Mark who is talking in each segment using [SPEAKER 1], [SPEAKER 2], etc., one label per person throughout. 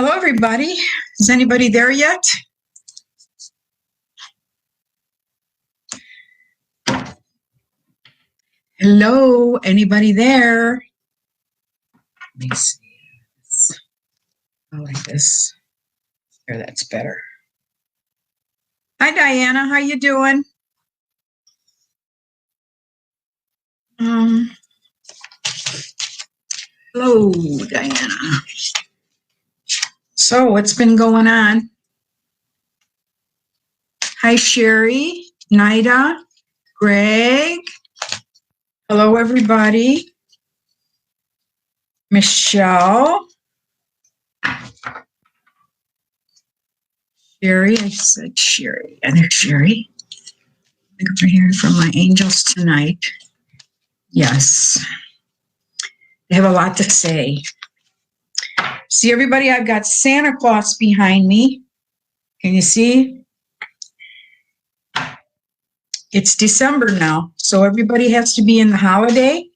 [SPEAKER 1] Hello, everybody. Is anybody there yet? Hello, anybody there? Let me see. I like this. There, that's better. Hi, Diana. How you doing? Hello, Diana. So, what's been going on? Hi, Sherry, Nida, Greg. Hello, everybody. Michelle. Sherry, I said Sherry. And there's Sherry. Look over here from my angels tonight. Yes. They have a lot to say. See, everybody, I've got Santa Claus behind me. Can you see? It's December now, so everybody has to be in the holiday.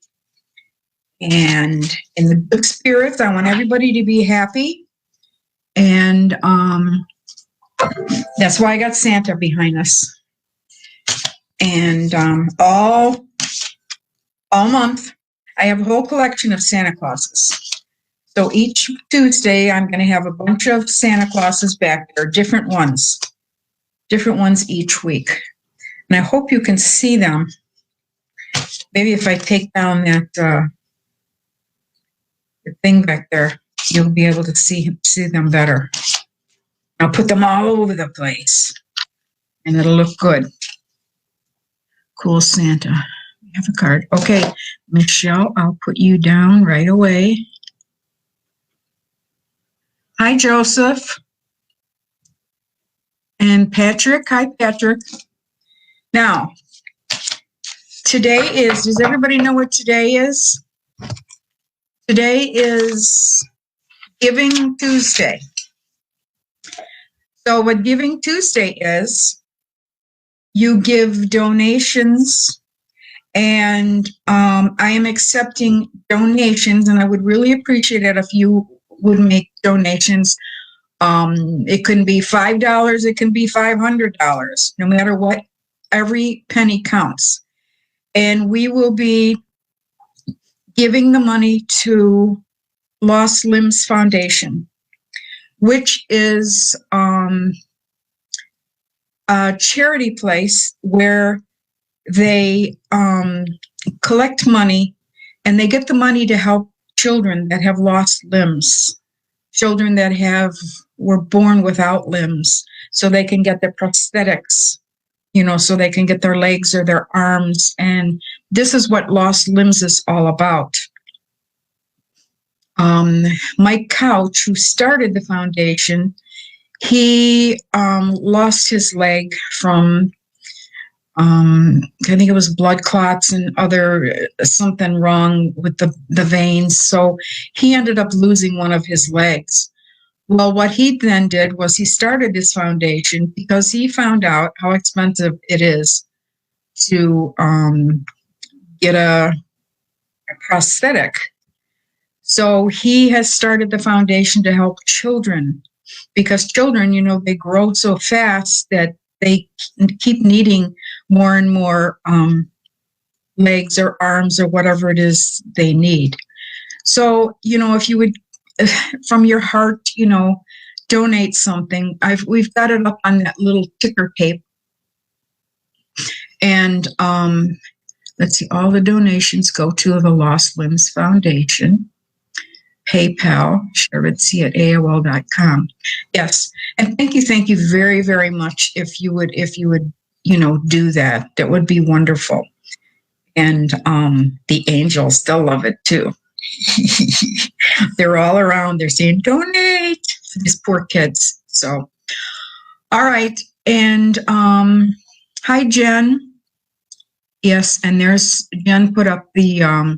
[SPEAKER 1] And in the good spirits, I want everybody to be happy. And that's why I got Santa behind us. And all month, I have a whole collection of Santa Clauses. So each Tuesday, I'm going to have a bunch of Santa Clauses back there, different ones each week. And I hope you can see them. Maybe if I take down that the thing back there, you'll be able to see them better. I'll put them all over the place, and it'll look good. Cool Santa. We have a card. Okay, Michelle, I'll put you down right away. Hi, Joseph. And Patrick. Hi, Patrick. Now, today is, does everybody know what today is? Today is Giving Tuesday. So what Giving Tuesday is, you give donations, and I am accepting donations, and I would really appreciate it if you would make donations. It can be $5, it can be $500, no matter what, every penny counts. And we will be giving the money to Lost Limbs Foundation, which is a charity place where they collect money, and they get the money to help children that have lost limbs, children that were born without limbs, so they can get their prosthetics, so they can get their legs or their arms. And this is what Lost Limbs is all about. Mike Couch, who started the foundation, he lost his leg from, I think it was blood clots and something wrong with the veins. So he ended up losing one of his legs. Well, what he then did was he started this foundation because he found out how expensive it is to get a prosthetic. So he has started the foundation to help children, because children, they grow so fast that they keep needing more and more legs or arms or whatever it is they need. So, if you would, from your heart, donate something. We've got it up on that little ticker tape. And let's see, all the donations go to the Lost Limbs Foundation. PayPal, sharon@aol.com. Yes, and thank you very, very much. If you would, do that, that would be wonderful. And the angels, they'll love it too. They're all around. They're saying, donate for these poor kids. So, all right. And hi, Jen. Yes, and there's Jen put up the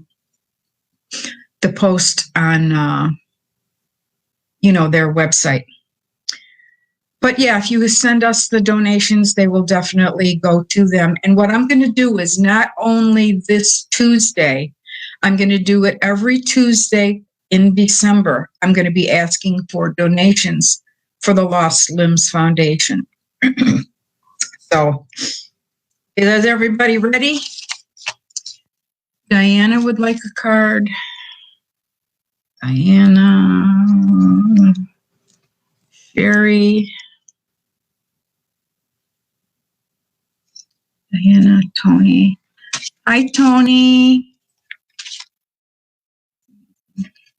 [SPEAKER 1] post on, their website. But yeah, if you send us the donations, they will definitely go to them. And what I'm going to do is not only this Tuesday, I'm going to do it every Tuesday in December, I'm going to be asking for donations for the Lost Limbs Foundation. So, is everybody ready? Diana would like a card. Diana, Sherry, Diana, Tony. Hi, Tony.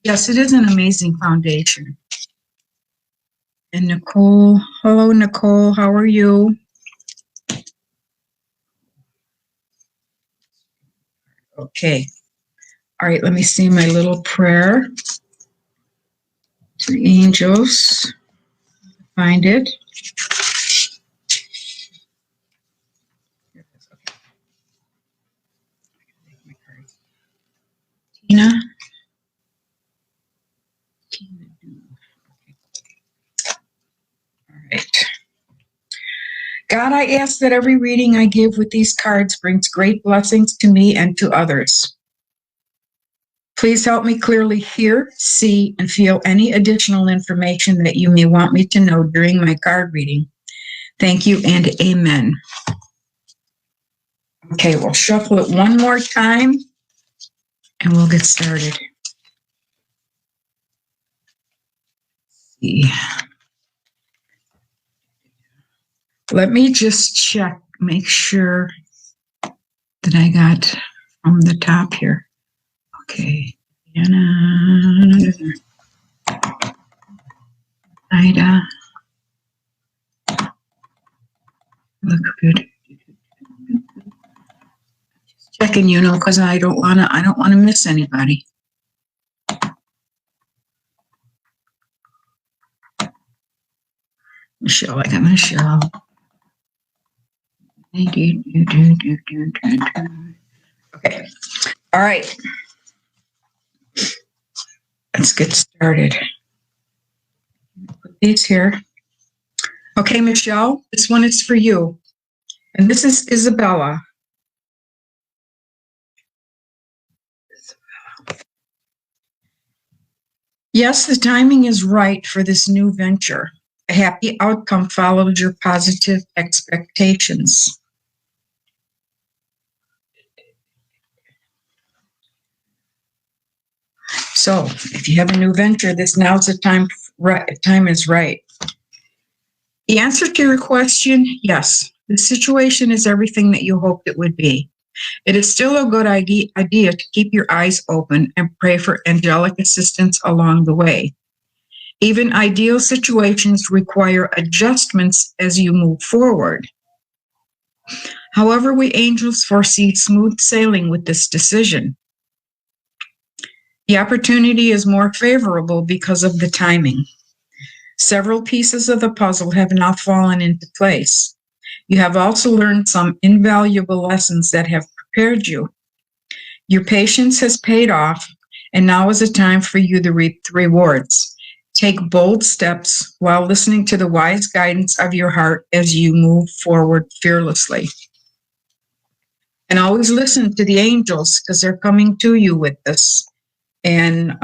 [SPEAKER 1] Yes, it is an amazing foundation. And Nicole, hello, Nicole, how are you? Okay. All right, let me see my little prayer to the angels. Find it. Tina. All right. God, I ask that every reading I give with these cards brings great blessings to me and to others. Please help me clearly hear, see, and feel any additional information that you may want me to know during my card reading. Thank you and amen. Okay, we'll shuffle it one more time and we'll get started. Let me just check, make sure that I got from the top here. Okay. Ida. Look good. Just checking, because I don't wanna miss anybody. Michelle, I got Michelle. Okay. All right. Let's get started. Put these here. Okay, Michelle, this one is for you. And this is Isabella. Yes, the timing is right for this new venture. A happy outcome followed your positive expectations. So, if you have a new venture, now's the time. Time is right. The answer to your question, yes, the situation is everything that you hoped it would be. It is still a good idea to keep your eyes open and pray for angelic assistance along the way. Even ideal situations require adjustments as you move forward. However, we angels foresee smooth sailing with this decision. The opportunity is more favorable because of the timing. Several pieces of the puzzle have now fallen into place. You have also learned some invaluable lessons that have prepared you. Your patience has paid off, and now is a time for you to reap the rewards. Take bold steps while listening to the wise guidance of your heart as you move forward fearlessly. And always listen to the angels because they're coming to you with this. And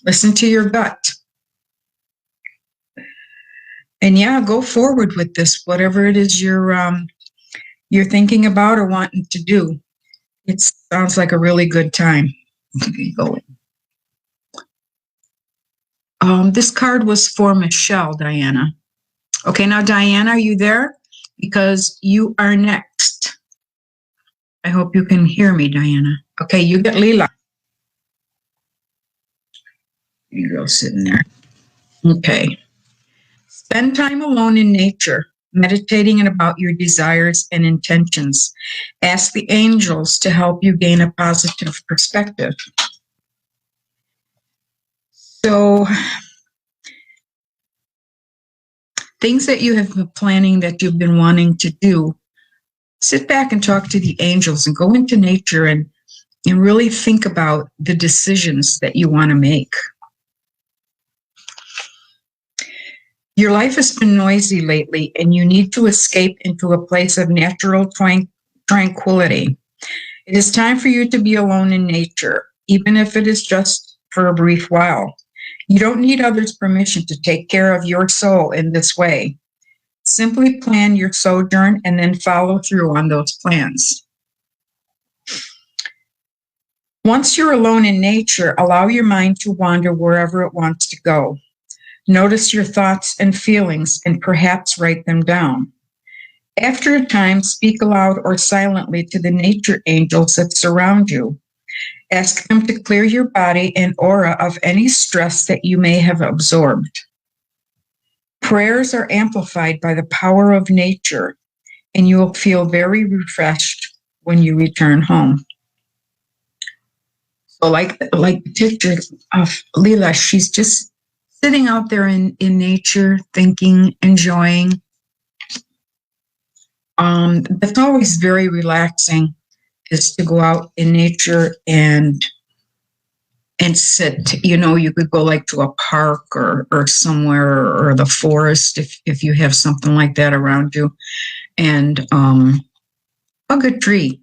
[SPEAKER 1] listen to your gut. And yeah, go forward with this, whatever it is you're thinking about or wanting to do. It sounds like a really good time. Okay, go in. This card was for Michelle, Diana. Okay, now Diana, are you there? Because you are next. I hope you can hear me, Diana. Okay, you get Leela. You go sitting there. Okay. Spend time alone in nature, meditating about your desires and intentions. Ask the angels to help you gain a positive perspective. So, things that you have been planning that you've been wanting to do, sit back and talk to the angels and go into nature and really think about the decisions that you want to make. Your life has been noisy lately, and you need to escape into a place of natural tranquility. It is time for you to be alone in nature, even if it is just for a brief while. You don't need others' permission to take care of your soul in this way. Simply plan your sojourn and then follow through on those plans. Once you're alone in nature, allow your mind to wander wherever it wants to go. Notice your thoughts and feelings and perhaps write them down. After a time, speak aloud or silently to the nature angels that surround you. Ask them to clear your body and aura of any stress that you may have absorbed. Prayers are amplified by the power of nature, and you will feel very refreshed when you return home. So like the picture of Leela, she's just sitting out there in nature, thinking, enjoying. That's always very relaxing, is to go out in nature and sit. You know, you could go like to a park or somewhere, or the forest if you have something like that around you, and hug a tree.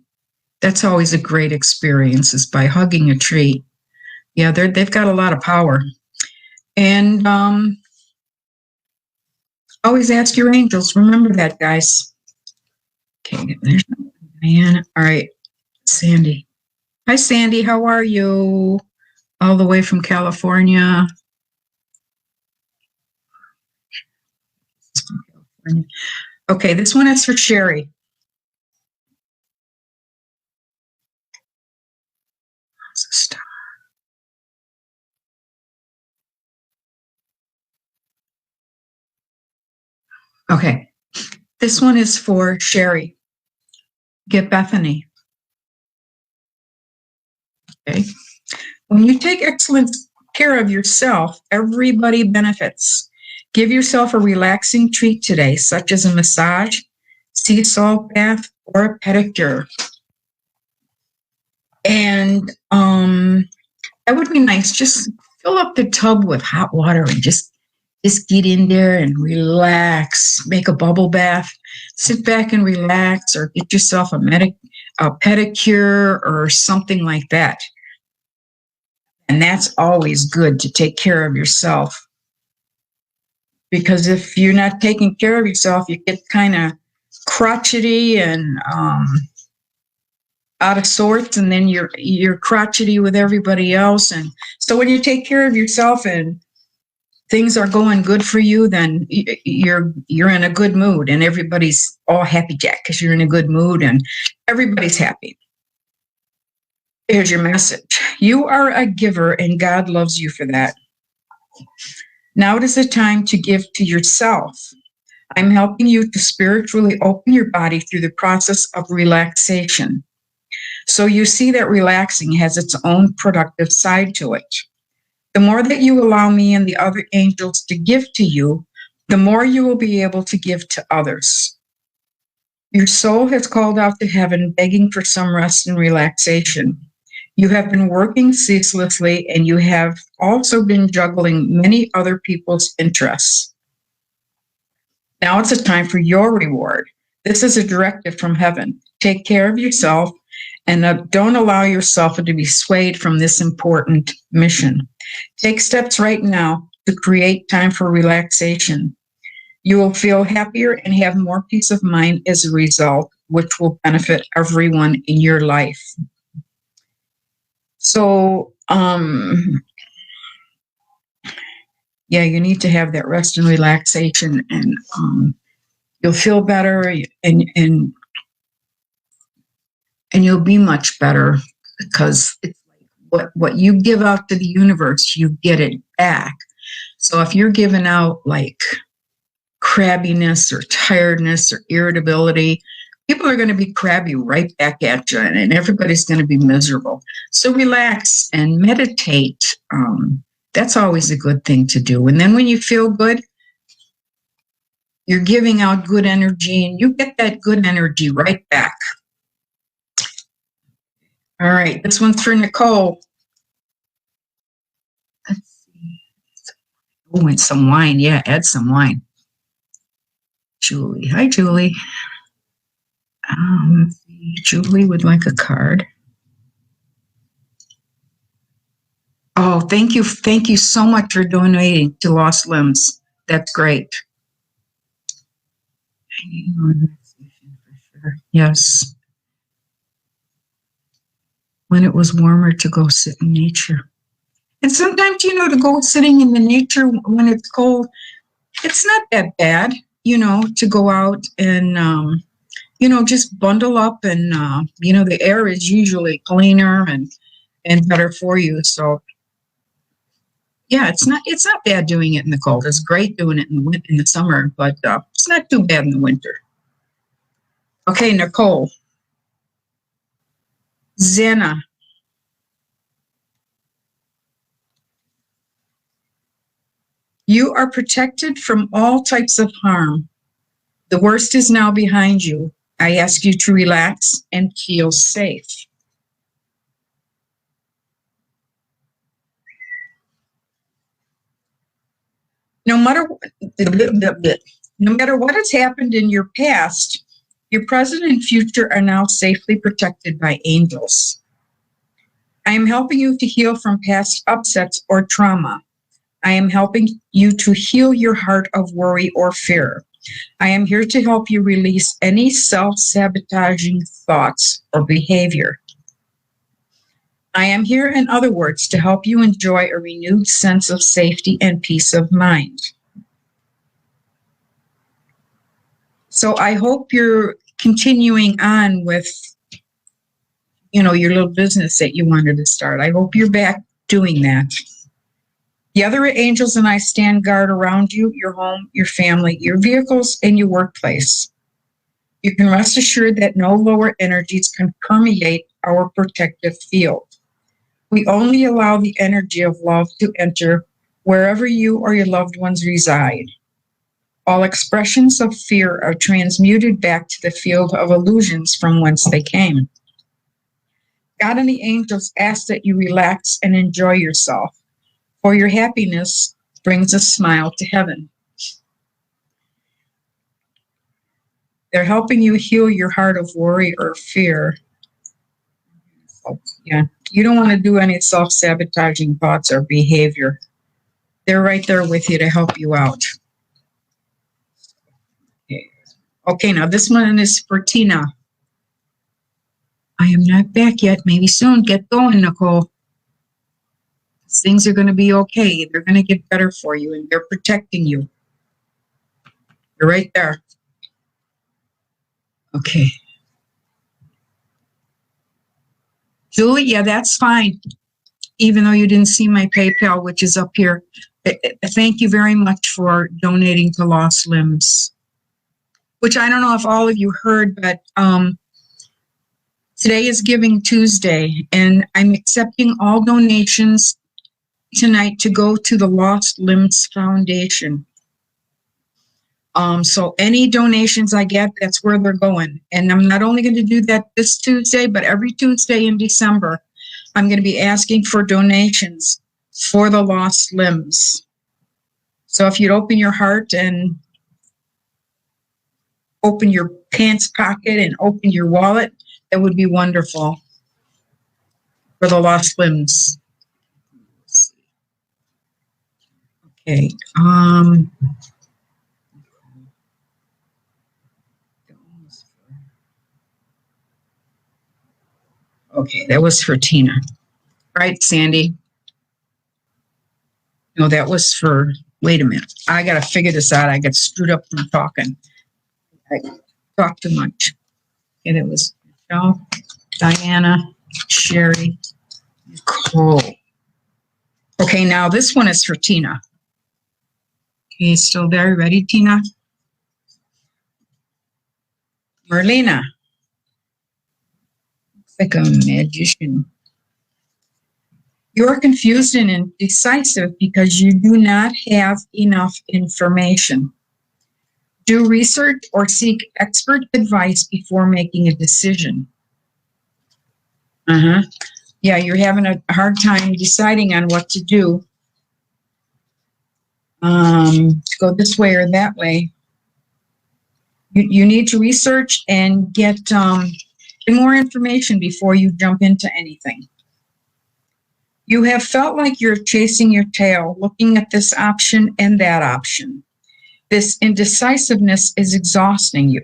[SPEAKER 1] That's always a great experience, is by hugging a tree. Yeah, they've got a lot of power. And always ask your angels. Remember that, guys. Okay, there's Diana. All right, Sandy. Hi, Sandy. How are you? All the way from California. Okay, this one is for Sherry. Okay, this one is for Sherry. Get Bethany. Okay. When you take excellent care of yourself, everybody benefits. Give yourself a relaxing treat today, such as a massage, sea salt bath, or a pedicure. And that would be nice. Just fill up the tub with hot water and just get in there and relax. Make a bubble bath. Sit back and relax, or get yourself a pedicure or something like that. And that's always good, to take care of yourself. Because if you're not taking care of yourself, you get kind of crotchety and out of sorts, and then you're crotchety with everybody else. And so when you take care of yourself and things are going good for you, then you're in a good mood, and everybody's all happy jack because you're in a good mood and everybody's happy. Here's your message. You are a giver, and God loves you for that. Now it is the time to give to yourself. I'm helping you to spiritually open your body through the process of relaxation. So you see that relaxing has its own productive side to it. The more that you allow me and the other angels to give to you, the more you will be able to give to others. Your soul has called out to heaven, begging for some rest and relaxation. You have been working ceaselessly, and you have also been juggling many other people's interests. Now it's a time for your reward. This is a directive from heaven. Take care of yourself, and don't allow yourself to be swayed from this important mission. Take steps right now to create time for relaxation. You will feel happier and have more peace of mind as a result, which will benefit everyone in your life. So, yeah, you need to have that rest and relaxation, and you'll feel better, and you'll be much better, because it's like what you give out to the universe, you get it back. So if you're giving out like crabbiness or tiredness or irritability, people are going to be crabby right back at you, and everybody's going to be miserable. So relax and meditate. That's always a good thing to do. And then when you feel good, you're giving out good energy, and you get that good energy right back. All right, this one's for Nicole. Let's see. Oh, and some wine. Yeah, add some wine. Julie. Hi, Julie. Julie would like a card. Oh, thank you. Thank you so much for donating to Lost Limbs. That's great. Yes. When it was warmer to go sit in nature. And sometimes, to go sitting in the nature when it's cold, it's not that bad, to go out and, just bundle up and, the air is usually cleaner and better for you. So, yeah, it's not bad doing it in the cold. It's great doing it in the summer, but it's not too bad in the winter. Okay, Nicole. Zena. You are protected from all types of harm. The worst is now behind you. I ask you to relax and feel safe. No matter what has happened in your past, your present and future are now safely protected by angels. I am helping you to heal from past upsets or trauma. I am helping you to heal your heart of worry or fear. I am here to help you release any self-sabotaging thoughts or behavior. I am here, in other words, to help you enjoy a renewed sense of safety and peace of mind. So I hope you're continuing on with, your little business that you wanted to start. I hope you're back doing that. The other angels and I stand guard around you, your home, your family, your vehicles, and your workplace. You can rest assured that no lower energies can permeate our protective field. We only allow the energy of love to enter wherever you or your loved ones reside. All expressions of fear are transmuted back to the field of illusions from whence they came. God and the angels ask that you relax and enjoy yourself, for your happiness brings a smile to heaven. They're helping you heal your heart of worry or fear. Yeah, you don't want to do any self-sabotaging thoughts or behavior. They're right there with you to help you out. Okay, now this one is for Tina. I am not back yet. Maybe soon. Get going, Nicole. Things are going to be okay. They're going to get better for you, and they're protecting you. You're right there. Okay. Julie, yeah, that's fine. Even though you didn't see my PayPal, which is up here. Thank you very much for donating to Lost Limbs. Which I don't know if all of you heard, but today is Giving Tuesday, and I'm accepting all donations tonight to go to the Lost Limbs Foundation. So any donations I get, that's where they're going. And I'm not only going to do that this Tuesday, but every Tuesday in December, I'm going to be asking for donations for the Lost Limbs. So if you'd open your heart and open your pants pocket and open your wallet, that would be wonderful for the Lost Limbs. Okay. Okay, that was for Tina. All right, Sandy. No, that was for, wait a minute. I got to figure this out. I got screwed up from talking. I talked too much. And it was Michelle, Diana, Sherry, Nicole. Okay, now this one is for Tina. Okay, still there? Ready, Tina? Merlina. Looks like a magician. You are confused and indecisive because you do not have enough information. Do research or seek expert advice before making a decision. Yeah, you're having a hard time deciding on what to do. To go this way or that way. You need to research and get more information before you jump into anything. You have felt like you're chasing your tail, looking at this option and that option. This indecisiveness is exhausting you.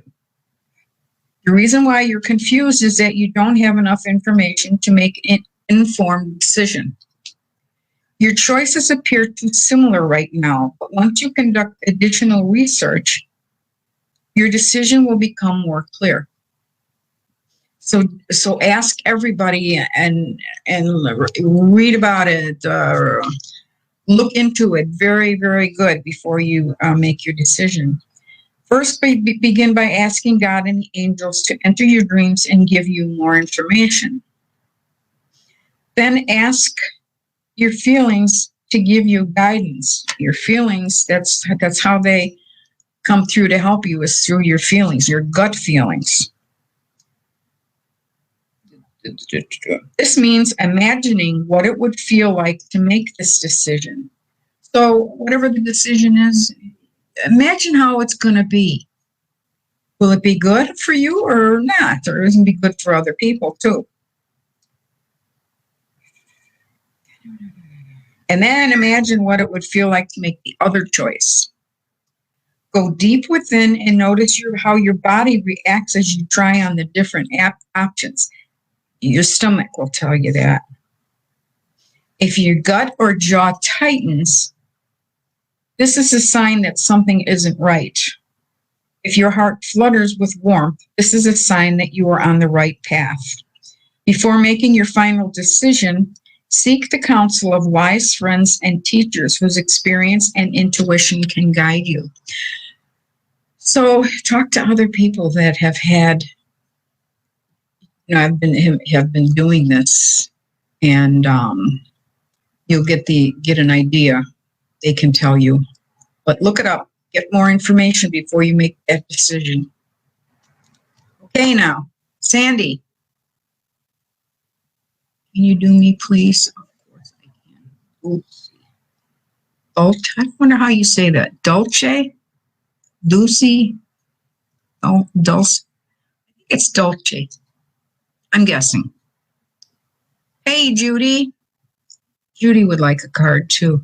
[SPEAKER 1] The reason why you're confused is that you don't have enough information to make an informed decision. Your choices appear too similar right now, but once you conduct additional research, your decision will become more clear. So ask everybody and read about it, look into it very, very good before you make your decision. First, begin by asking God and the angels to enter your dreams and give you more information. Then ask your feelings to give you guidance. Your feelings, that's how they come through to help you, is through your feelings, your gut feelings. This means imagining what it would feel like to make this decision. So whatever the decision is, imagine how it's going to be. Will it be good for you or not? Or isn't it be good for other people too? And then imagine what it would feel like to make the other choice. Go deep within and notice how your body reacts as you try on the different options. Your stomach will tell you that. If your gut or jaw tightens, this is a sign that something isn't right. If your heart flutters with warmth, this is a sign that you are on the right path. Before making your final decision, seek the counsel of wise friends and teachers whose experience and intuition can guide you. So talk to other people that have had, have been doing this, and you'll get an idea. They can tell you, but look it up. Get more information before you make that decision. Okay, now, Sandy, can you do me, please? Of course I can. Oops. I wonder how you say that. Dulce? Dulce? Oh, Dulce? It's Dulce. I'm guessing. Hey, Judy. Judy would like a card, too.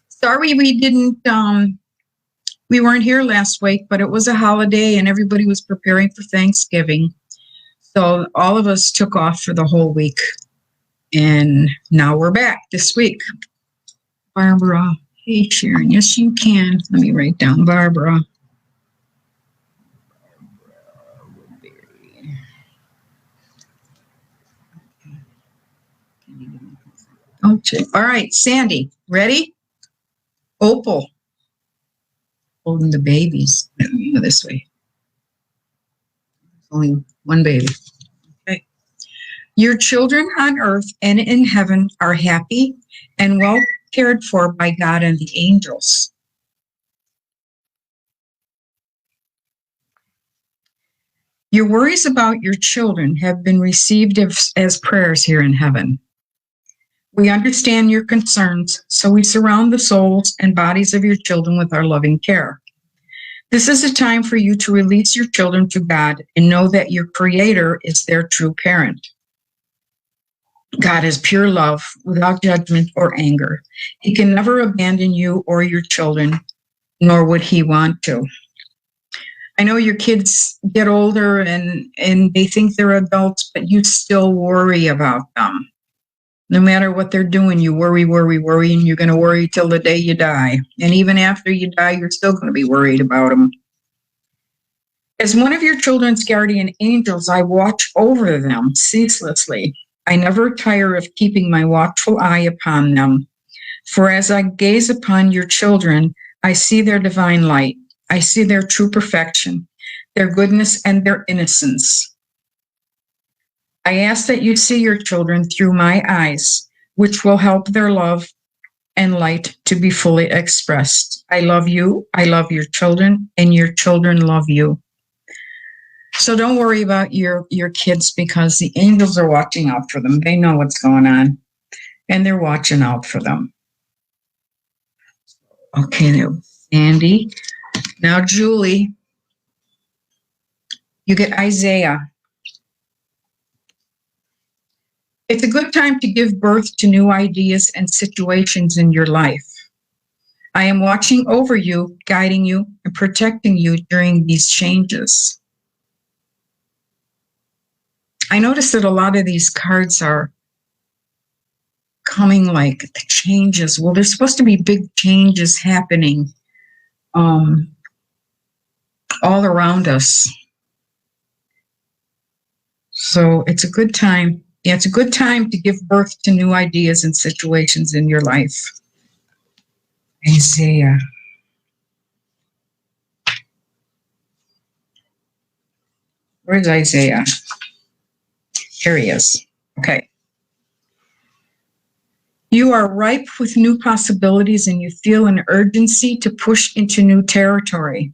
[SPEAKER 1] Sorry we didn't, we weren't here last week, but it was a holiday and everybody was preparing for Thanksgiving. So all of us took off for the whole week. And now we're back this week. Barbara. Hey, Sharon. Yes, you can. Let me write down Barbara. Okay. All right, Sandy. Ready? Opal. Holding the babies. This way. Only one baby. Okay. Your children on earth and in heaven are happy and well cared for by God and the angels. Your worries about your children have been received as prayers here in heaven. We understand your concerns, so we surround the souls and bodies of your children with our loving care. This is a time for you to release your children to God and know that your Creator is their true parent. God is pure love, without judgment or anger. He can never abandon you or your children, nor would He want to. I know your kids get older and they think they're adults, but you still worry about them. No matter what they're doing, you worry, and you're going to worry till the day you die. And even after you die, you're still going to be worried about them. As one of your children's guardian angels, I watch over them ceaselessly. I never tire of keeping my watchful eye upon them. For as I gaze upon your children, I see their divine light. I see their true perfection, their goodness, and their innocence. I ask that you see your children through my eyes, which will help their love and light to be fully expressed. I love you, I love your children, and your children love you. So don't worry about your kids, because the angels are watching out for them. They know what's going on, and they're watching out for them. Okay, there was Sandy. Now, Julie, you get Isaiah. It's a good time to give birth to new ideas and situations in your life. I am watching over you, guiding you, and protecting you during these changes. I noticed that a lot of these cards are coming like the changes. Well, there's supposed to be big changes happening all around us. So it's a good time. Yeah, it's a good time to give birth to new ideas and situations in your life. Isaiah. Where's Isaiah? Here he is. Okay. You are ripe with new possibilities and you feel an urgency to push into new territory.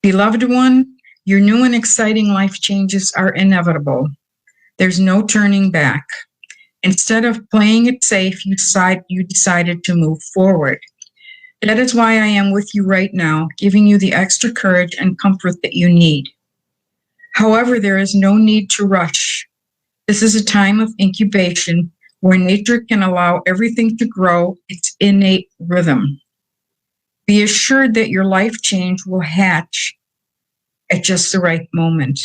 [SPEAKER 1] Beloved one, your new and exciting life changes are inevitable. There's no turning back. Instead of playing it safe, you decided to move forward. That is why I am with you right now, giving you the extra courage and comfort that you need. However, there is no need to rush. This is a time of incubation where nature can allow everything to grow its innate rhythm. Be assured that your life change will hatch at just the right moment.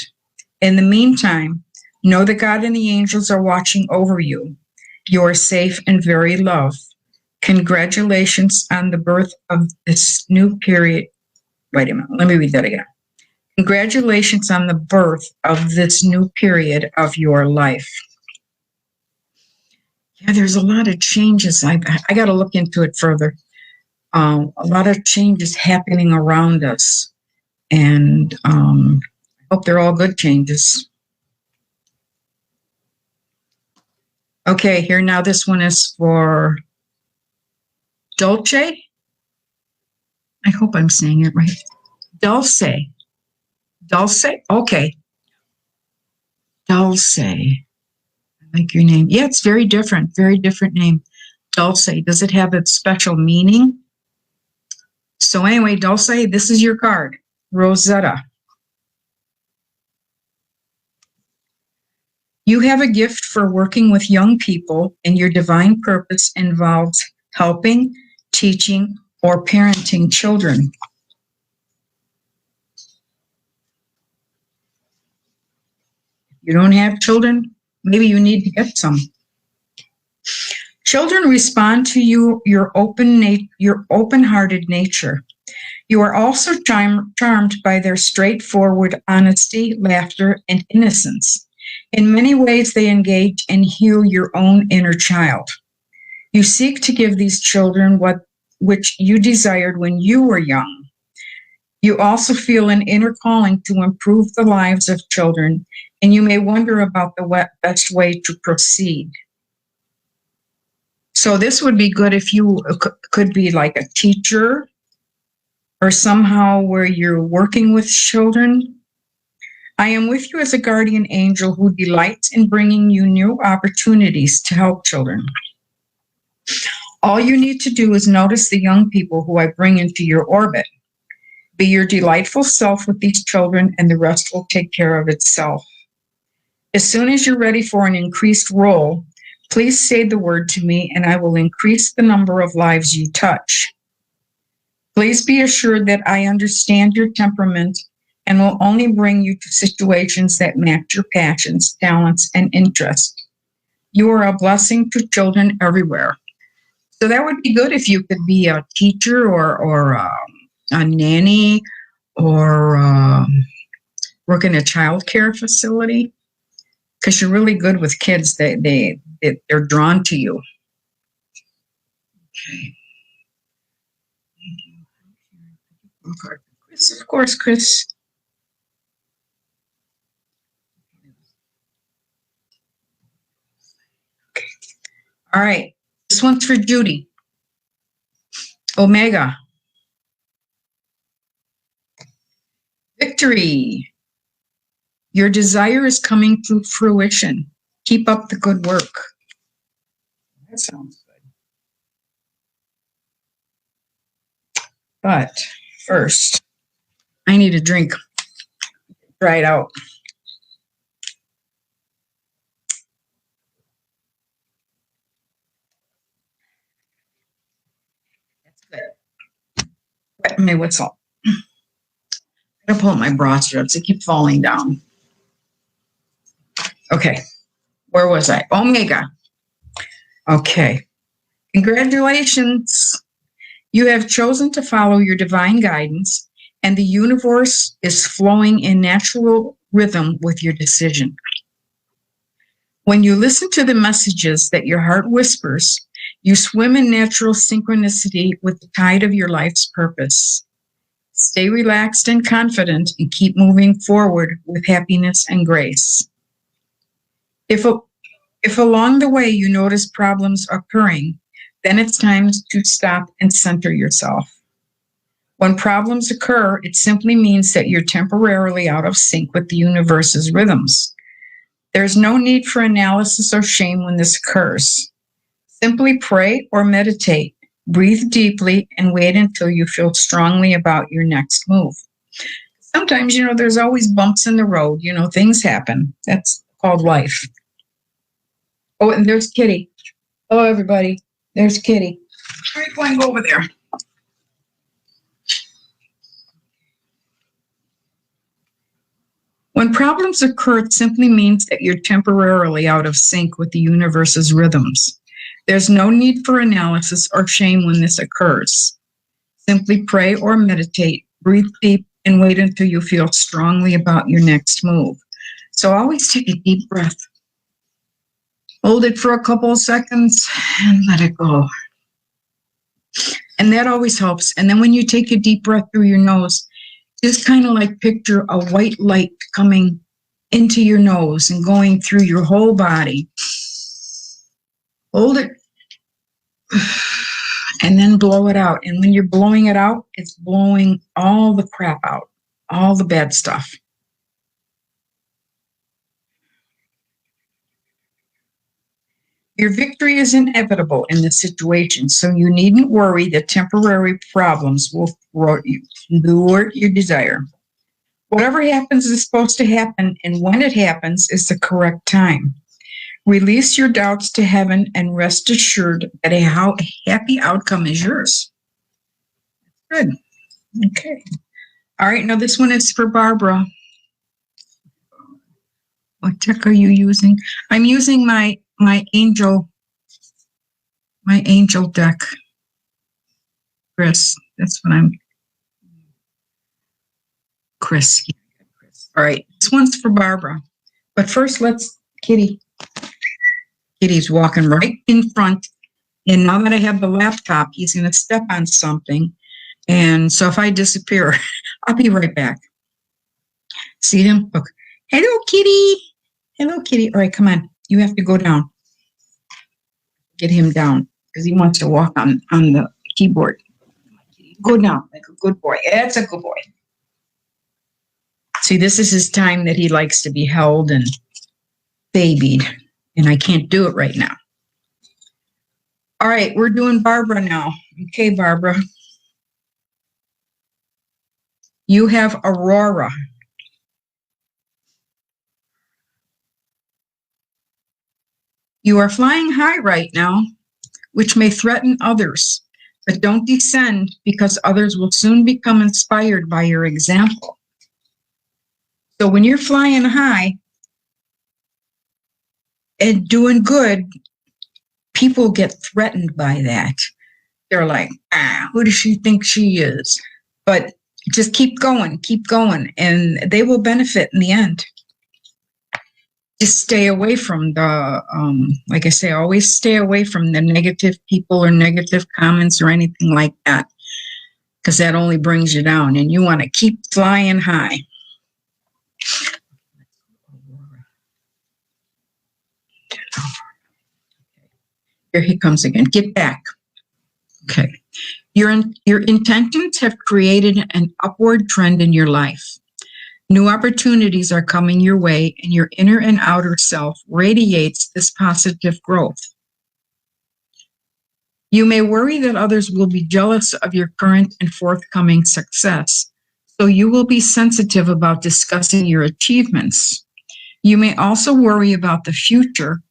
[SPEAKER 1] In the meantime, know that God and the angels are watching over you. You are safe and very loved. Congratulations on the birth of this new period. Wait a minute, let me read that again. Congratulations on the birth of this new period of your life. Yeah, there's a lot of changes. I got to look into it further. A lot of changes happening around us. And I hope they're all good changes. Okay, here now this one is for Dulce. I hope I'm saying it right. Dulce. Dulce? Okay. Dulce. I like your name. Yeah, it's very different name. Dulce. Does it have a special meaning? So anyway, Dulce, this is your card. Rosetta. You have a gift for working with young people, and your divine purpose involves helping, teaching, or parenting children. You don't have children? Maybe you need to get some. Children respond to your open-hearted nature. You are also charmed by their straightforward honesty, laughter, and innocence. In many ways, they engage and heal your own inner child. You seek to give these children which you desired when you were young. You also feel an inner calling to improve the lives of children, and you may wonder about the best way to proceed. So this would be good if you could be like a teacher or somehow where you're working with children. I am with you as a guardian angel who delights in bringing you new opportunities to help children. All you need to do is notice the young people who I bring into your orbit. Be your delightful self with these children, and the rest will take care of itself. As soon as you're ready for an increased role, please say the word to me, and I will increase the number of lives you touch. Please be assured that I understand your temperament and will only bring you to situations that match your passions, talents, and interests. You are a blessing to children everywhere. So that would be good if you could be a teacher or a nanny or work in a child care facility, because you're really good with kids. They're drawn to you. Okay. Chris, of course, Chris. Okay. All right. This one's for Judy. Omega. Victory. Your desire is coming to fruition. Keep up the good work. That sounds good. But first, I need a drink. Try it out. Good. Wet my whistle. I'm going to pull my bra straps. They keep falling down. Okay. Where was I? Omega. Okay. Congratulations. You have chosen to follow your divine guidance, and the universe is flowing in natural rhythm with your decision. When you listen to the messages that your heart whispers, you swim in natural synchronicity with the tide of your life's purpose. Stay relaxed and confident and keep moving forward with happiness and grace. If along the way you notice problems occurring, then it's time to stop and center yourself. When problems occur, it simply means that you're temporarily out of sync with the universe's rhythms. There's no need for analysis or shame when this occurs. Simply pray or meditate, breathe deeply, and wait until you feel strongly about your next move. Sometimes, there's always bumps in the road. Things happen. That's called life. Oh, and there's Kitty. Hello, everybody. There's Kitty. All right, go and go over there. When problems occur, it simply means that you're temporarily out of sync with the universe's rhythms. There's no need for analysis or shame when this occurs. Simply pray or meditate, breathe deep, and wait until you feel strongly about your next move. So always take a deep breath. Hold it for a couple of seconds and let it go. And that always helps. And then when you take a deep breath through your nose, just kind of like picture a white light coming into your nose and going through your whole body. Hold it. And then blow it out. And when you're blowing it out, it's blowing all the crap out, all the bad stuff. Your victory is inevitable in this situation, so you needn't worry that temporary problems will thwart your desire. Whatever happens is supposed to happen, and when it happens is the correct time. Release your doubts to heaven and rest assured that a happy outcome is yours. Good. Okay. All right, now this one is for Barbara. What deck are you using? I'm using my angel deck. Chris, that's what I'm. Chris. All right, this one's for Barbara. But first, Kitty's walking right in front. And now that I have the laptop, he's going to step on something. And so if I disappear, I'll be right back. See him? Look. Hello, Kitty. Hello, Kitty. All right, come on. You have to go down. Get him down because he wants to walk on the keyboard. Go down like a good boy. That's a good boy. See, this is his time that he likes to be held and babied, and I can't do it right now. All right, we're doing Barbara now. Okay, Barbara. You have Aurora. You are flying high right now, which may threaten others, but don't descend because others will soon become inspired by your example. So when you're flying high and doing good, people get threatened by that. They're like, who does she think she is? But just keep going, and they will benefit in the end. Just stay away from the, like I say, always stay away from the negative people or negative comments or anything like that, because that only brings you down, and you want to keep flying high. Here he comes again. Get back. Okay. Your intentions have created an upward trend in your life. New opportunities are coming your way, and your inner and outer self radiates this positive growth. You may worry that others will be jealous of your current and forthcoming success, so you will be sensitive about discussing your achievements. You may also worry about the future,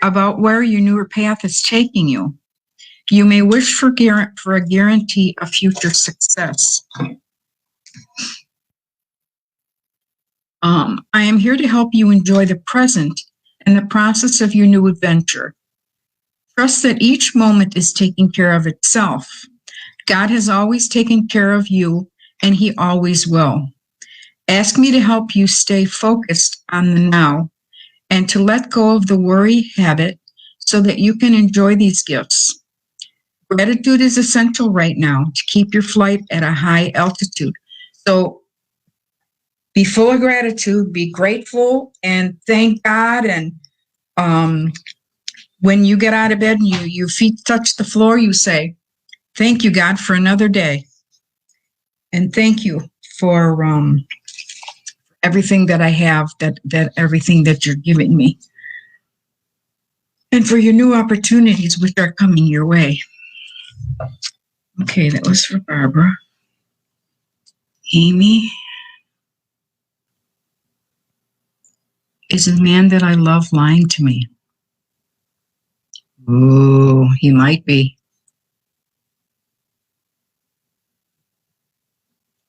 [SPEAKER 1] about where your newer path is taking you. You may wish for a guarantee of future success. I am here to help you enjoy the present and the process of your new adventure. Trust that each moment is taking care of itself. God has always taken care of you, and He always will. Ask me to help you stay focused on the now and to let go of the worry habit so that you can enjoy these gifts. Gratitude is essential right now to keep your flight at a high altitude. So be full of gratitude, be grateful, and thank God. And when you get out of bed and your feet touch the floor, you say, thank you, God, for another day. And thank you for everything that I have, that everything that you're giving me. And for your new opportunities which are coming your way. Okay, that was for Barbara. Amy. Is a man that I love lying to me? Ooh, he might be.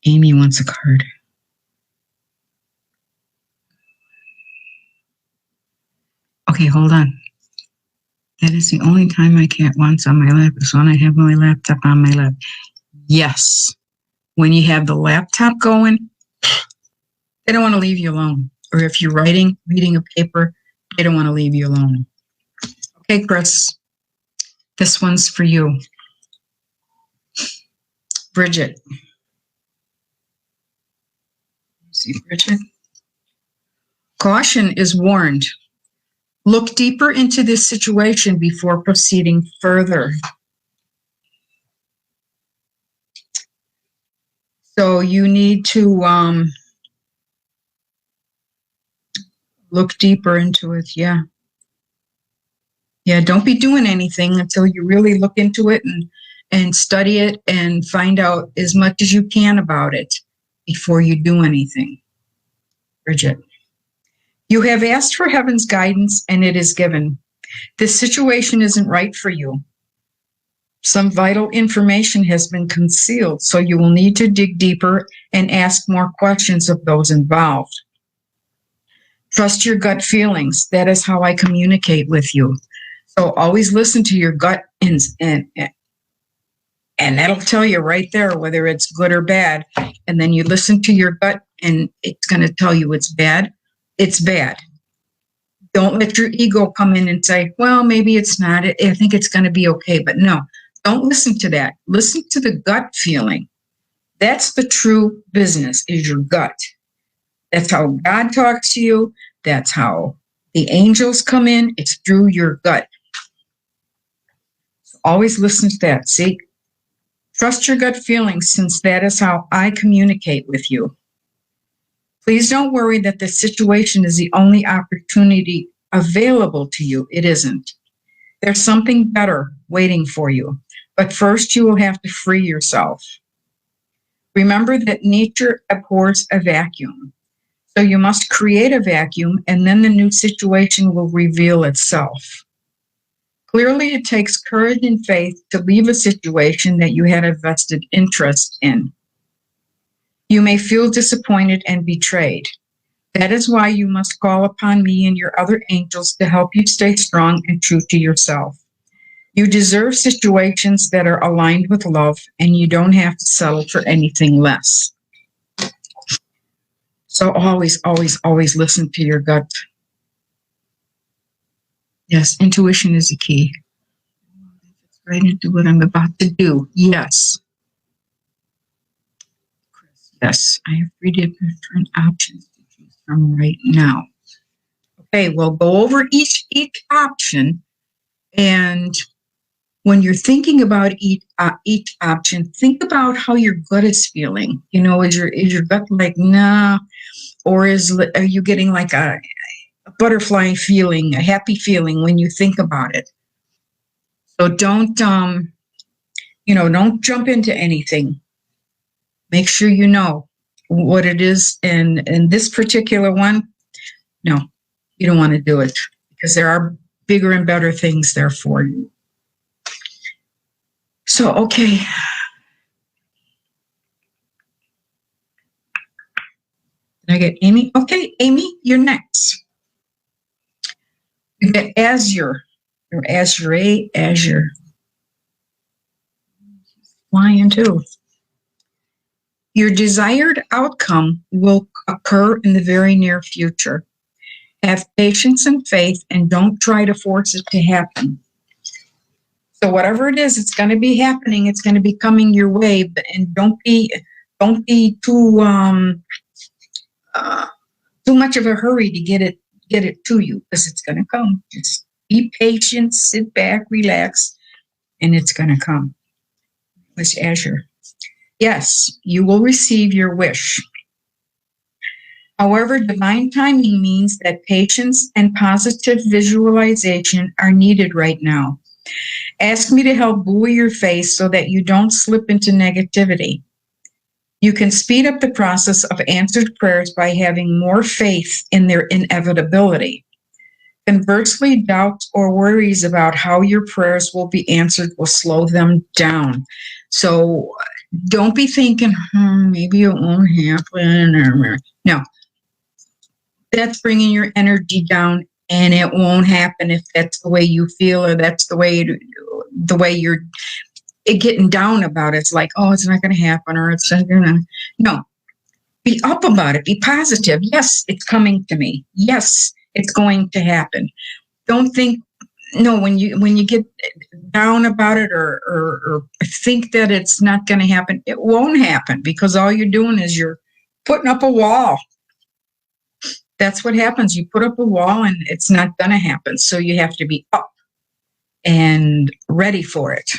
[SPEAKER 1] Amy wants a card. Okay, hold on. That is the only time my cat wants on my lap is when I have my laptop on my lap. Yes. When you have the laptop going, they don't want to leave you alone. Or if you're reading a paper, they don't want to leave you alone. Okay, Chris, this one's for you. Bridget. See, Bridget? Caution is warned. Look deeper into this situation before proceeding further. So you need to look deeper into it. Yeah. Yeah, don't be doing anything until you really look into it and study it and find out as much as you can about it before you do anything. Bridget. You have asked for heaven's guidance and it is given. This situation isn't right for you. Some vital information has been concealed, so you will need to dig deeper and ask more questions of those involved. Trust your gut feelings. That is how I communicate with you. So always listen to your gut, and that'll tell you right there whether it's good or bad. And then you listen to your gut, and it's going to tell you it's bad. It's bad. Don't let your ego come in and say, well, maybe it's not. I think it's going to be okay. But no, don't listen to that. Listen to the gut feeling. That's the true business, is your gut. That's how God talks to you. That's how the angels come in. It's through your gut. So always listen to that. See? Trust your gut feelings, since that is how I communicate with you. Please don't worry that the situation is the only opportunity available to you. It isn't. There's something better waiting for you. But first, you will have to free yourself. Remember that nature abhors a vacuum. So you must create a vacuum, and then the new situation will reveal itself. Clearly, it takes courage and faith to leave a situation that you had a vested interest in. You may feel disappointed and betrayed. That is why you must call upon me and your other angels to help you stay strong and true to yourself. You deserve situations that are aligned with love, and you don't have to settle for anything less. So always, always, always listen to your gut. Yes, intuition is the key. It's right into what I'm about to do. Yes. Yes, I have 3 different options to choose from right now. Okay, we'll go over each option, and when you're thinking about each option, think about how your gut is feeling. You know, is your gut like, nah, or are you getting like a butterfly feeling, a happy feeling when you think about it? So don't jump into anything. Make sure you know what it is. And this particular one, no, you don't want to do it, because there are bigger and better things there for you. So, okay. Did I get Amy? Okay, Amy, you're next. You get Azure. Your Azure, Azure. Flying too. Your desired outcome will occur in the very near future. Have patience and faith and don't try to force it to happen. So whatever it is, it's going to be happening. It's going to be coming your way, and don't be too much of a hurry to get it to you, because it's going to come. Just be patient, sit back, relax, and it's going to come. Miss Azure. Yes, you will receive your wish. However, divine timing means that patience and positive visualization are needed right now. Ask me to help buoy your faith so that you don't slip into negativity. You can speed up the process of answered prayers by having more faith in their inevitability. Conversely, doubts or worries about how your prayers will be answered will slow them down. So don't be thinking, maybe it won't happen. No, that's bringing your energy down, and it won't happen if that's the way you feel, or that's the way you're getting down about it. It's like, oh, it's not going to happen, or it's not going to. No, be up about it. Be positive. Yes, it's coming to me. Yes, it's going to happen. Don't think. No, when you get down about it, or think that it's not going to happen, it won't happen, because all you're doing is you're putting up a wall. That's what happens. You put up a wall and it's not going to happen. So you have to be up and ready for it.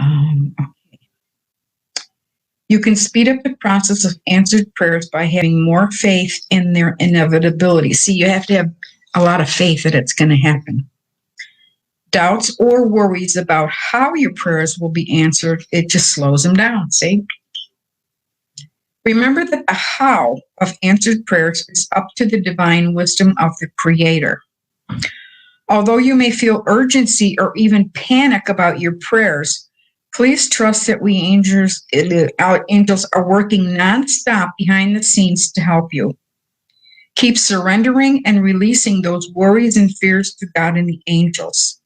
[SPEAKER 1] Okay. You can speed up the process of answered prayers by having more faith in their inevitability. See, you have to have a lot of faith that it's going to happen. Doubts or worries about how your prayers will be answered, it just slows them down. See? Remember that the how of answered prayers is up to the divine wisdom of the Creator. Although you may feel urgency or even panic about your prayers, please trust that our angels are working nonstop behind the scenes to help you. Keep surrendering and releasing those worries and fears to God and the angels.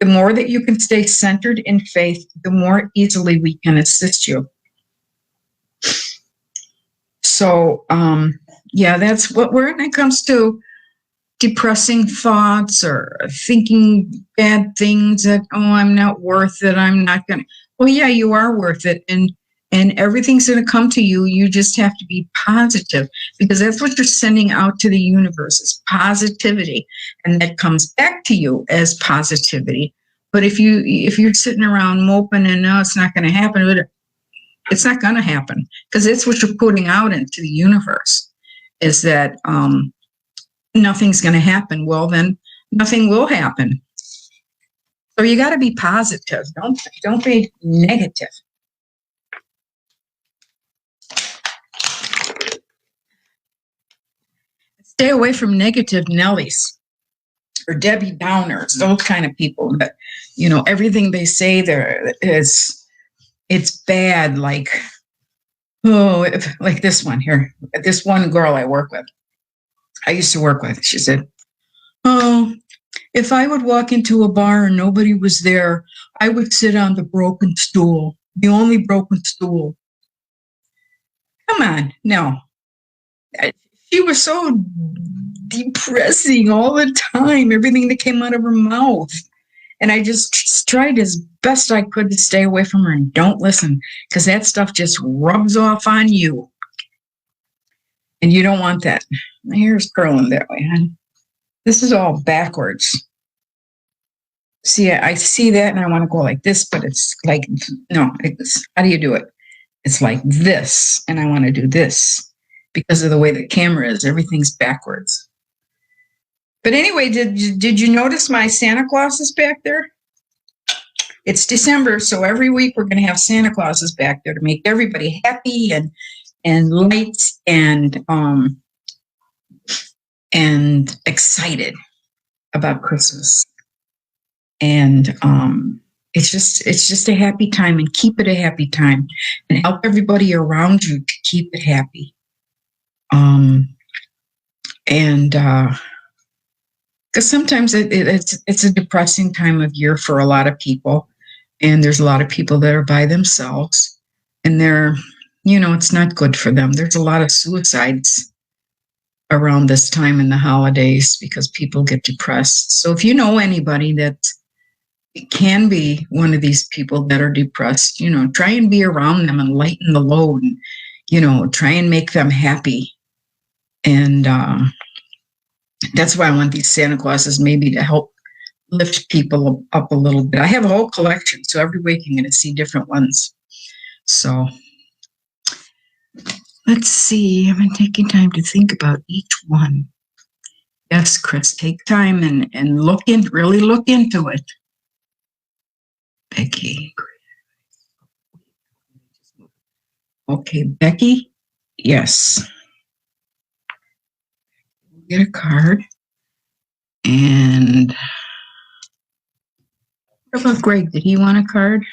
[SPEAKER 1] The more that you can stay centered in faith, the more easily we can assist you. So, that's when it comes to depressing thoughts or thinking bad things that, I'm not worth it, I'm not going to. Well, yeah, you are worth it. And everything's going to come to you. You just have to be positive, because that's what you're sending out to the universe, is positivity. And that comes back to you as positivity. But if you're sitting around moping and, no, it's not going to happen, it's not going to happen, because it's what you're putting out into the universe, is that nothing's going to happen. Well, then nothing will happen. So you got to be positive. Don't be negative. Stay away from negative Nellies or Debbie Downers, those kind of people that, everything they say it's bad. Like, like this one here, this one girl I used to work with, she said, oh, if I would walk into a bar and nobody was there, I would sit on the broken stool, the only broken stool. Come on, no. She was so depressing all the time, everything that came out of her mouth. And I just tried as best I could to stay away from her and don't listen, because that stuff just rubs off on you. And you don't want that. My hair's curling that way, hon. This is all backwards. See, I see that and I want to go like this, but it's like, no, how do you do it? It's like this, and I want to do this. Because of the way the camera is, everything's backwards. But anyway, did you notice my Santa Clauses back there? It's December, so every week we're going to have Santa Clauses back there to make everybody happy and lights and excited about Christmas. And It's just a happy time, and keep it a happy time, and help everybody around you to keep it happy. And because sometimes it's a depressing time of year for a lot of people, and there's a lot of people that are by themselves, and it's not good for them. There's a lot of suicides around this time in the holidays because people get depressed. So if you know anybody that can be one of these people that are depressed, try and be around them and lighten the load, and try and make them happy. And that's why I want these Santa Clauses maybe to help lift people up a little bit. I have a whole collection, so every week I'm going to see different ones. So let's see. I've been taking time to think about each one. Yes, Chris, take time and really look into it. Becky. Okay, Becky. Yes. Get a card. And what about Greg? Did he want a card?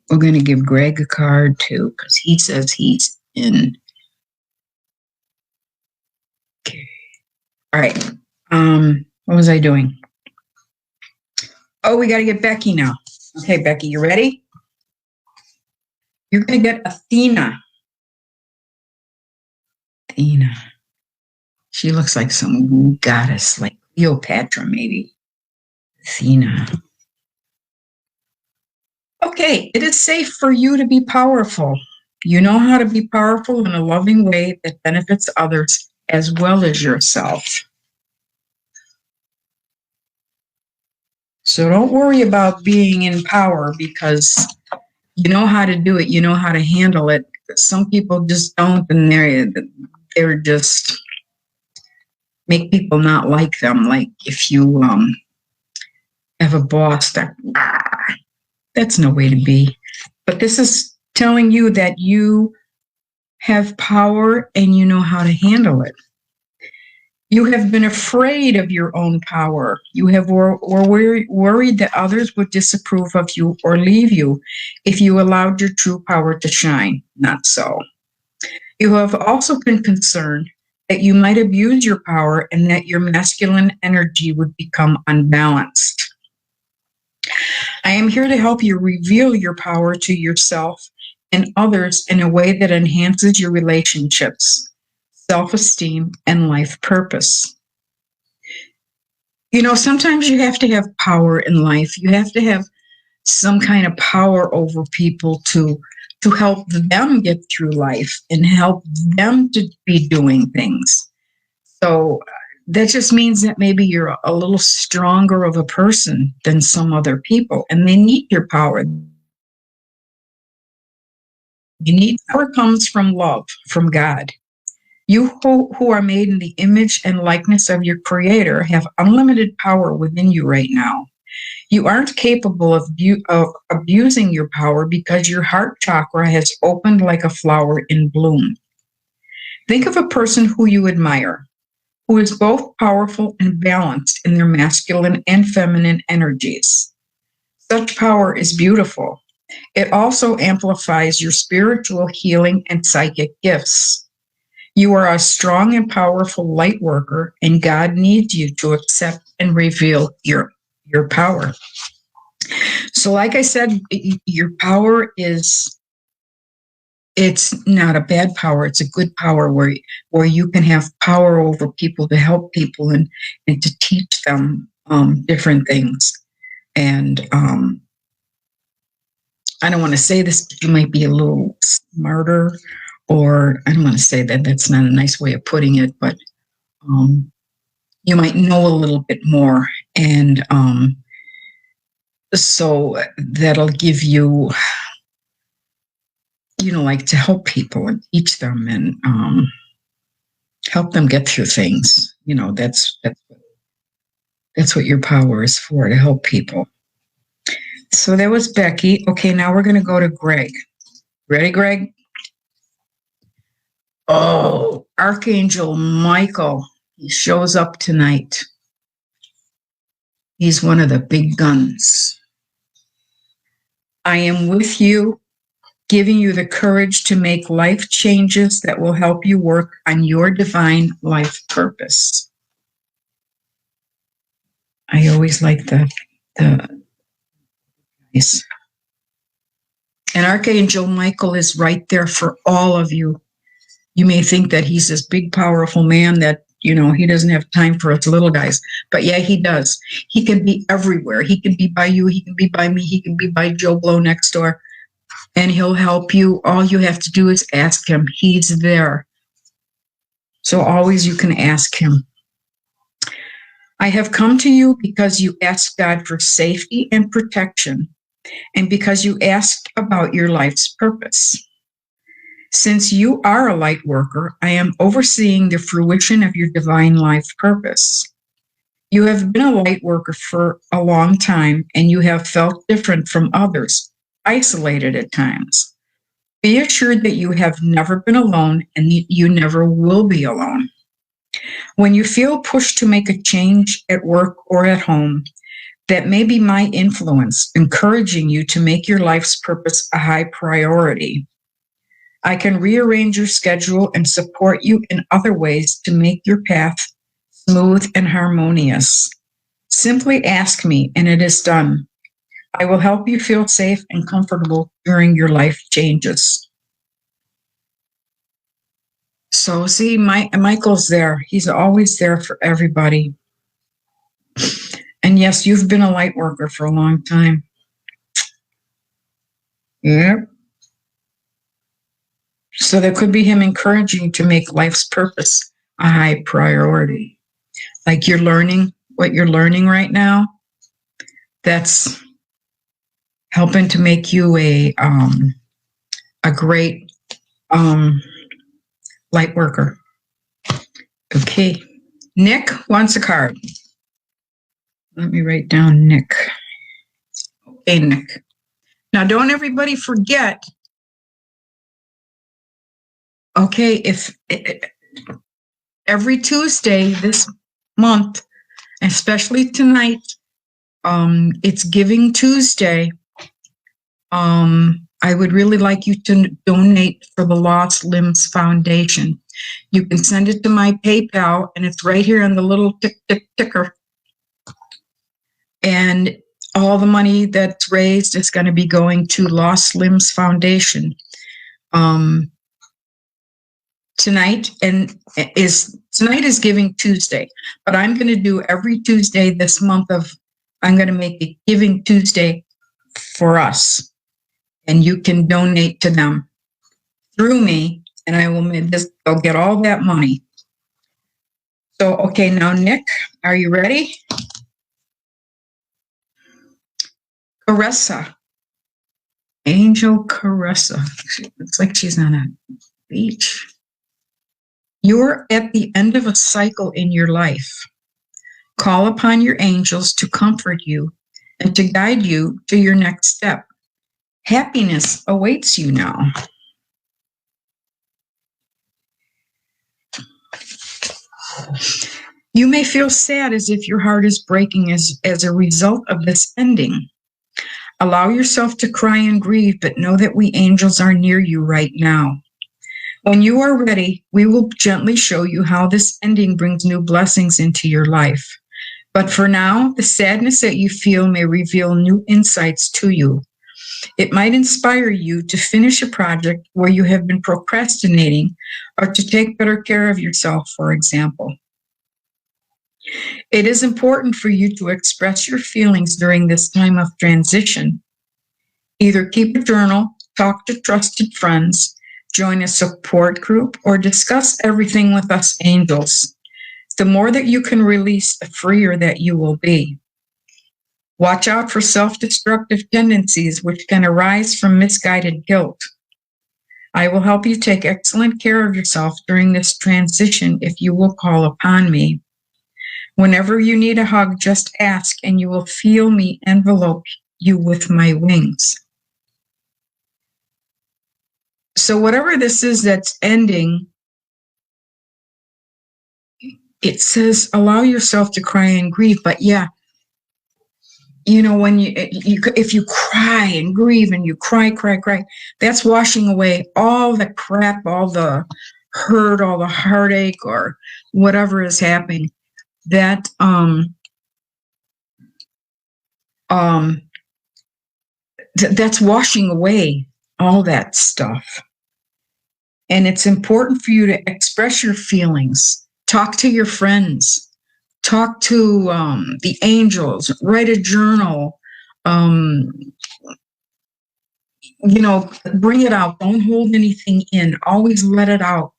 [SPEAKER 1] We're going to give Greg a card too, because he says he's in. Okay. All right. What was I doing? Oh, we got to get Becky now. Okay, Becky, you ready? You're going to get Athena. Athena. She looks like some goddess, like Cleopatra, maybe. Athena. Okay, it is safe for you to be powerful. You know how to be powerful in a loving way that benefits others as well as yourself. So don't worry about being in power, because you know how to do it. You know how to handle it. Some people just don't, and they're just make people not like them. Like if you have a boss that's no way to be. But this is telling you that you have power and you know how to handle it. You have been afraid of your own power. You have worried that others would disapprove of you or leave you if you allowed your true power to shine. Not so. You have also been concerned that you might abuse your power and that your masculine energy would become unbalanced. I am here to help you reveal your power to yourself and others in a way that enhances your relationships, self-esteem, and life purpose. Sometimes you have to have power in life. You have to have some kind of power over people to help them get through life and help them to be doing things. So that just means that maybe you're a little stronger of a person than some other people, and they need your power. Power comes from love, from God. You who are made in the image and likeness of your Creator have unlimited power within you right now. You aren't capable of abusing your power because your heart chakra has opened like a flower in bloom. Think of a person who you admire, who is both powerful and balanced in their masculine and feminine energies. Such power is beautiful. It also amplifies your spiritual healing and psychic gifts. You are a strong and powerful light worker, and God needs you to accept and reveal your power. So like I said, your power it's not a bad power. It's a good power where you can have power over people to help people and to teach them different things. And I don't want to say this, but you might be a little smarter, or I don't want to say that. That's not a nice way of putting it, but you might know a little bit more. And so that'll give you, like to help people and teach them and help them get through things. That's what your power is for, to help people. So that was Becky. Okay, now we're going to go to Greg. Ready, Greg? Oh, Archangel Michael. He shows up tonight. He's one of the big guns. I am with you, giving you the courage to make life changes that will help you work on your divine life purpose. I always like the guys. And Archangel Michael is right there for all of you. You may think that he's this big, powerful man that, he doesn't have time for us little guys. But yeah, he does. He can be everywhere. He can be by you. He can be by me. He can be by Joe Blow next door. And he'll help you. All you have to do is ask him. He's there. So always you can ask him. I have come to you because you asked God for safety and protection, and because you asked about your life's purpose. Since you are a light worker, I am overseeing the fruition of your divine life purpose. You have been a light worker for a long time, and you have felt different from others, isolated at times. Be assured that you have never been alone, and you never will be alone. When you feel pushed to make a change at work or at home, that may be my influence, encouraging you to make your life's purpose a high priority. I can rearrange your schedule and support you in other ways to make your path smooth and harmonious. Simply ask me, and it is done. I will help you feel safe and comfortable during your life changes. So see, Michael's there. He's always there for everybody. And yes, you've been a light worker for a long time. Yep. So there could be him encouraging you to make life's purpose a high priority. Like you're learning what you're learning right now. That's helping to make you a great light worker. Okay. Nick wants a card. Let me write down Nick. Okay, Nick. Now, don't everybody forget. Okay, if every Tuesday this month, especially tonight, it's Giving Tuesday. I would really like you to donate for the Lost Limbs Foundation. You can send it to my PayPal, and it's right here on the little ticker. And all the money that's raised is going to be going to Lost Limbs Foundation. Tonight is Giving Tuesday, but I'm going to do every Tuesday this month I'm going to make it Giving Tuesday for us, and you can donate to them through me, and I'll get all that money. So, okay, now Nick, are you ready? Caressa, Angel Caressa. Looks like she's on a beach. You're at the end of a cycle in your life. Call upon your angels to comfort you and to guide you to your next step. Happiness awaits you now. You may feel sad as if your heart is breaking as a result of this ending. Allow yourself to cry and grieve, but know that we angels are near you right now. When you are ready, we will gently show you how this ending brings new blessings into your life. But for now, the sadness that you feel may reveal new insights to you. It might inspire you to finish a project where you have been procrastinating, or to take better care of yourself, for example. It is important for you to express your feelings during this time of transition. Either keep a journal, talk to trusted friends, join a support group, or discuss everything with us angels. The more that you can release, the freer that you will be. Watch out for self-destructive tendencies which can arise from misguided guilt. I will help you take excellent care of yourself during this transition if you will call upon me. Whenever you need a hug, just ask, and you will feel me envelope you with my wings. So whatever this is that's ending, it says allow yourself to cry and grieve. But yeah, when you if you cry and grieve and you cry, that's washing away all the crap, all the hurt, all the heartache, or whatever is happening. That that's washing away all that stuff. And it's important for you to express your feelings. Talk to your friends. Talk to the angels. Write a journal. Bring it out. Don't hold anything in. Always let it out.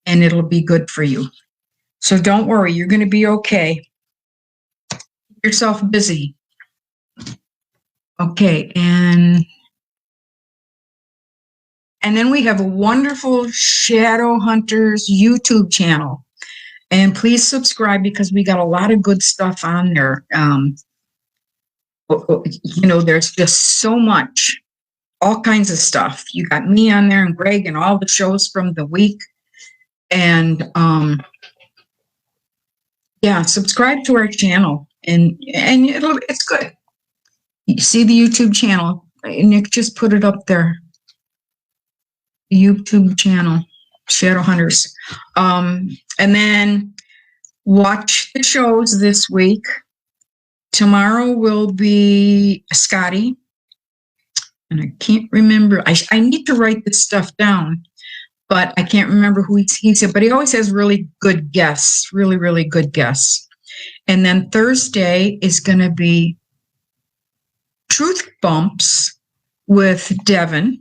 [SPEAKER 1] And it'll be good for you. So don't worry. You're going to be okay. Keep yourself busy. Okay. And then we have a wonderful Shadow Hunters YouTube channel. And please subscribe because we got a lot of good stuff on there. There's just so much, all kinds of stuff. You got me on there and Greg and all the shows from the week. And subscribe to our channel. And it's good. You see the YouTube channel. Nick just put it up there. YouTube channel, Shadow Hunters. And then watch the shows this week. Tomorrow will be Scotty. And I can't remember. I need to write this stuff down, but I can't remember who he said. But he always has really good guests, really, really good guests. And then Thursday is going to be Truth Bumps with Devin.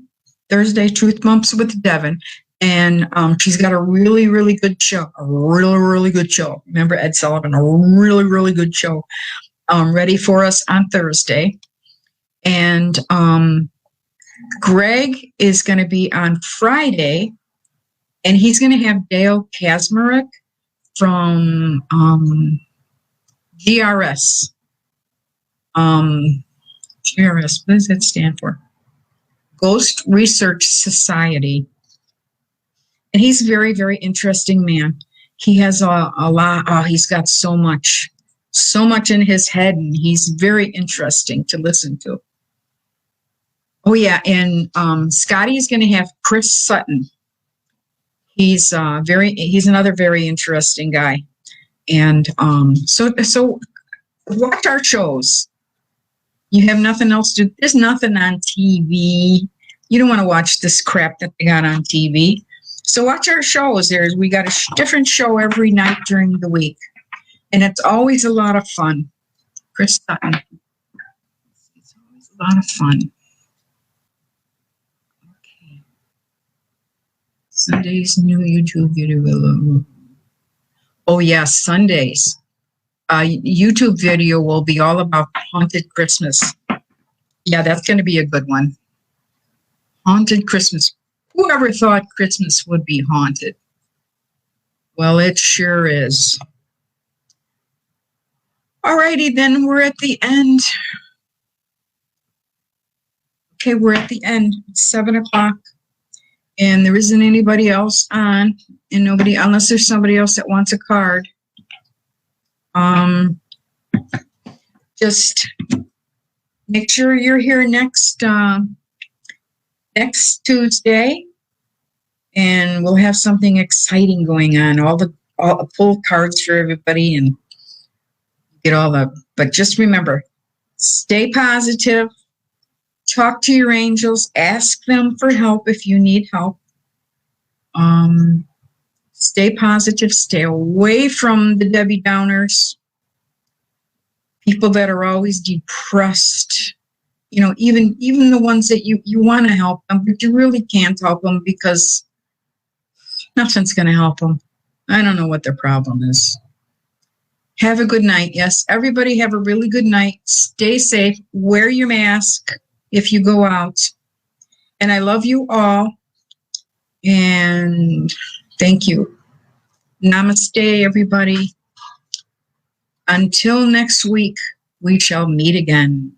[SPEAKER 1] Thursday, Truth Bumps with Devin. And she's got a really, really good show. A really, really good show. Remember Ed Sullivan? A really, really good show ready for us on Thursday. And Greg is going to be on Friday. And he's going to have Dale Kazmarek from GRS. GRS, what does that stand for? Ghost Research Society. And he's a very, very interesting man. He has a lot, he's got so much in his head, and he's very interesting to listen to. Oh yeah, and Scotty is going to have Chris Sutton. He's another very interesting guy. And so watch our shows. You have nothing else to do. There's nothing on TV. You don't want to watch this crap that they got on TV. So watch our shows. We got a different show every night during the week. And it's always a lot of fun. Chris Sutton. It's always a lot of fun. Okay. Sunday's new YouTube video. Oh, yes, Sundays. YouTube video will be all about Haunted Christmas. Yeah, that's going to be a good one. Haunted Christmas. Whoever thought Christmas would be haunted? Well, it sure is. Alrighty, then we're at the end. Okay, we're at the end. It's 7 o'clock. And there isn't anybody else on. And nobody, unless there's somebody else that wants a card. Just make sure you're here next Tuesday, and we'll have something exciting going on. All pull cards for everybody and get all the. But just remember, stay positive. Talk to your angels. Ask them for help if you need help. Stay positive. Stay away from the Debbie Downers. People that are always depressed. Even the ones that you want to help them, but you really can't help them because nothing's going to help them. I don't know what their problem is. Have a good night. Yes, everybody have a really good night. Stay safe. Wear your mask if you go out. And I love you all. And thank you. Namaste, everybody. Until next week, we shall meet again.